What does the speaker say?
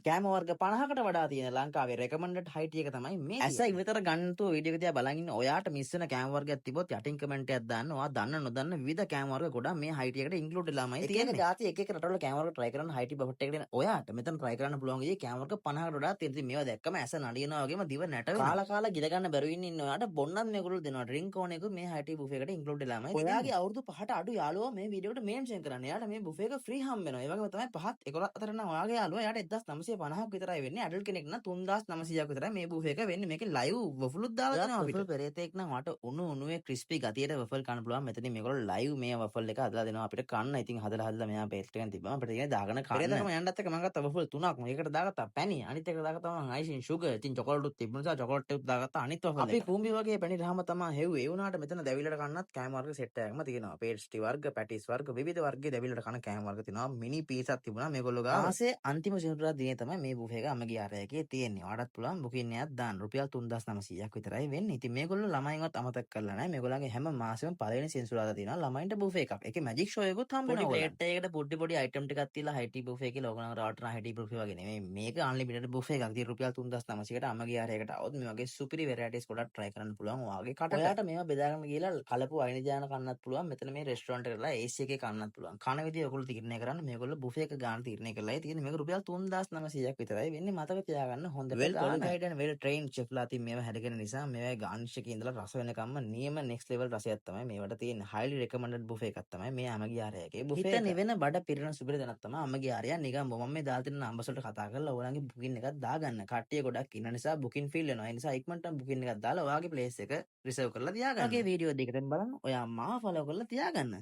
කෑම වර්ග 50කට වඩා තියෙන ලංකාවේ රෙකමන්ඩඩ් height එක තමයි මේ. ඇසයි විතර ගන්නතු වීඩියෝ එක දිහා බලන් ඉන්න ඔයාට මිස් වෙන කෑම වර්ගයක් තිබොත් යටින් කමෙන්ට් එකක් දාන්න. ඔයා දන්න නොදන්න විවිධ කෑම වර්ග ගොඩක් මේ height එකට ඉන්ක්ලූඩ් වෙලාමයි තියෙන්නේ. එක එක જાති එක එක රටවල කෑම වර්ග try කරන්න height බෆට් එකට එන ඔයාට මෙතන try කරන්න පුළුවන් විදිහේ කෑම වර්ග 50කට වඩා තියෙන. ඉතින් මේවා දැක්කම ඇස නලියනවා වගේම දිව නැට වෙනවා. කාලා කාලා ගිල ගන්න බැරුව ඉන්න ඔයාට බොන්නත් මේගොල්ලෝ දෙනවා. ඩ්‍රින්ක් ඕන එක මේ height buffet එකට ඉන්ක්ලූඩ් වෙලාමයි. ඔයාගේ අවුරුදු 5ට අඩු යාළුවා මේ වීඩියෝ එකට මෙන්ෂන් කරන්න. එයාට මේ buffet එක free හම්බ වෙනවා. ඒ වගේම තමයි 5ත් 11ත් අතර නම් ඔයාගේ යාළුවා එයාට 1950ක් විතරයි වෙන්නේ. ඇඩල්ට් කෙනෙක් නම් 3900ක් විතරයි මේ බුෆේ එක වෙන්නේ. මේකේ ලයිව් වෆලුත් දාලා දෙනවා අපිට. වෆල් පෙරේතෙක් නම් වට උණු උණුවේ ක්‍රිස්පි ගතියට වෆල් කන්න පුළුවන්. මෙතනින් මේගොල්ලෝ ලයිව් මේ වෆල් එක හදලා දෙනවා අපිට කන්න. ඉතින් හදලා මෙයා පේස්ට් එකෙන් තිබ්බම අපිට කියන්නේ දාගෙන කන්න. පෙරේතකම යන්නත් එක මම ගත්තා වෆල් 3ක්. මේකට දාගත්තා පැණි. අනිත් එකට දාගත්තා මම අයිසින් සුගර්. ඉතින් චොකලට් උත් තිබුණ නිසා චොකලට් උත් දාගත්තා අනිත් වෆල් එක. අපි කුඹි වගේ පැණි රහම තමයි හෙව්වේ. ඒ වුණාට මෙතන දැවිල්ලට කන්නත් කෑම වර්ග සෙට් එකක්ම තියෙනවා. පේස්ට්‍රි වර්ග, පැටිස් වර්ග, විවිධ වර්ගයේ දැවිල්ලට කන කෑම වර්ග තියෙනවා. මිනි පීසක් තිබුණා මේගොල්ලෝ ගාව. ආසේ අන්තිම සිකුරාදා දිනේ තමයි මේ බුෆේ එක අමගිය ආරයකේ තියෙන්නේ. ඔයාලටත් පුළුවන් බුකින් එකක් දාන්න. රුපියල් 3900ක් විතරයි වෙන්නේ. ඉතින් මේගොල්ලෝ ළමයින්වත් අමතක කරලා නැහැ. මේගොල්ලන්ගේ හැම මාසෙම පළවෙනි සෙන්සුරාදා තියෙනවා ළමයින්ට බුෆේ එකක්. ඒකේ මැජික් ෂෝ එකකුත් හම්බ වෙනවා. ප්ලේට් එකකට පොඩි අයිටම් ටිකක් තියලා හයිටි බුෆේ කියලා ඕගොල්ලෝ රවට්ටන හයිටි බුෆේ වගේ නෙමෙයි. මේක අන්ලිමිටඩ් බුෆේ එකක්. ඉතින් රුපියල් 3900කට අමගිය ආරයකට આવොත් මේ වගේ සුපිරි වෙරයිටිස් ගොඩක් try කරන්න පුළුවන්. ඔයාගේ කට. ඔයාට මේවා බෙදාගෙන ගිහලා කලපු අයින ජාන කන්නත් පුළුවන්. මෙතන මේ රෙස්ටොරන්ට් එකටලා AC එකේ කන්නත් පුළුවන්. කන විදිය ඔයගොල්ලෝ තීරණය කරන්න. මේගොල්ලෝ බුෆේ එක ගන්න තීරණය කරලායි තියෙන්නේ. මේක රුපියල් 3900ක් විතරයි වෙන්නේ. මතක තියාගන්න හොඳට. වෙල් qualified and well trained chefලා තින් මේවා හැදගෙන නිසා මේවා garnish එකේ ඉඳලා රස වෙනකම්ම නියම next level රසයක් තමයි මේවට තියෙන්නේ. highly recommended buffet එකක් තමයි මේ අමගිය ආරයකේ buffet එක. හිත නිවෙන බඩ පිරෙන සුබිර දැනක් තමයි අමගිය ආරය. නිකන් මම මේ දාලා තියෙන නම්බර්ස් වලට කතා කරලා ඔයාලගේ booking එකක් දාගන්න. කට්ටිය ගොඩක් ඉන්න නිසා booking fill වෙනවා. ඒ නිසා ඉක්මනටම booking එකක් දාලා ඔයාගේ place එක reserve කරලා තියාගන්න. ඔයාගේ වීඩියෝ දෙකකින් බලන්න ඔයා මාව follow කරලා තියාගන්න.